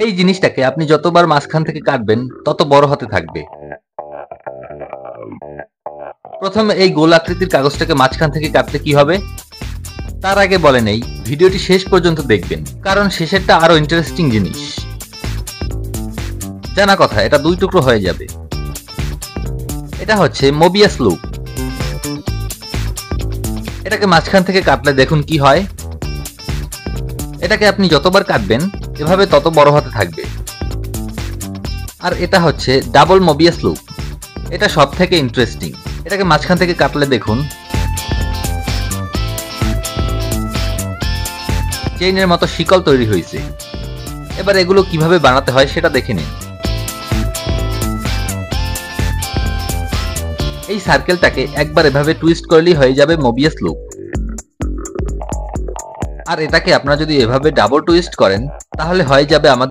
এই জিনিসটাকে আপনি যতবার মাঝখান থেকে কাটবেন তত বড় হতে থাকবে। প্রথমে এই গোল আকৃতির কাগজটাকে মাঝখান থেকে কাটলে কি হবে তার আগে বলে নেই, ভিডিওটি শেষ পর্যন্ত দেখবেন, কারণ শেষেরটা আরো ইন্টারেস্টিং জিনিস। জানা কথা, এটা 2 টুকরো হয়ে যাবে। এটা হচ্ছে মোবিয়াস লুপ। এটাকে মাঝখান থেকে কাটলে দেখুন কি হয়। এটাকে আপনি যতবার কাটবেন এভাবে তত বড় হতে থাকবে। আর এটা হচ্ছে ডাবল মোবিয়াস লুপ। এটা সব থেকে ইন্টারেস্টিং। এটাকে মাঝখান থেকে কাটলে দেখুন চেইনের মতো শিকল তৈরি হয়েছে। এবার এগুলো কিভাবে বানাতে হয় সেটা দেখে নিন। এই সার্কেলটাকে একবার এভাবে টুইস্ট করলেই হয়ে যাবে মোবিয়াস লুপ। আর এটাকে আপনারা যদি এভাবে ডাবল টুইস্ট করেন তাহলে হয়ে যাবে আমাদের